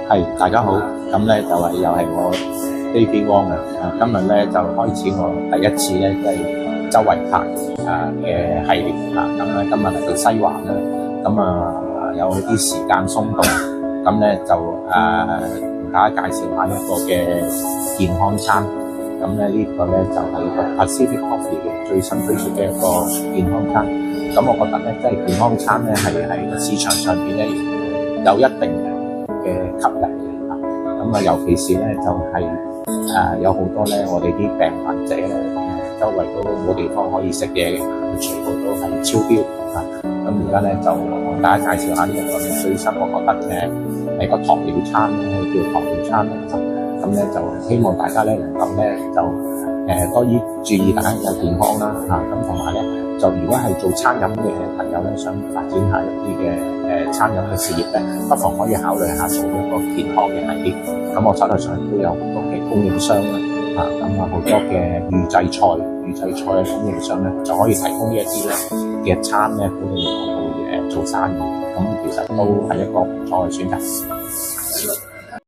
係，大家好，咁咧就係又係我 David Wong 啊。今日咧就開始我第一次咧即係周圍拍嘅系列啊。咁咧今日嚟到西環啦，咁有啲時間鬆動，咁咧就同大家介紹下一個嘅健康餐。咁咧呢個咧就係一個 Pacific Coffee 嘅最新推出嘅一個健康餐。咁我覺得咧，即係健康餐咧係喺市場上邊咧有一定嘅吸引嘅嚇。咁尤其是咧就係有好多咧我哋啲病患者咧周圍都冇地方可以食嘢嘅，全部都係超標嚇。咁而家咧就同大家介紹下呢一個最新，我覺得係一個糖尿餐，叫糖尿餐啦。咁咧就希望大家咧能夠咧就多啲注意大家嘅健康啦嚇。咁同埋咧就如果係做餐飲嘅朋友咧，想發展下一啲嘅餐飲嘅事業咧，不妨可以考慮下做一個健康嘅系列。咁我手頭上都有好多嘅供應商啦嚇，咁好多嘅預製菜嘅供應商咧就可以提供呢一啲咧嘅餐咧，俾你哋去做生意。咁其實都係一個唔錯嘅選擇。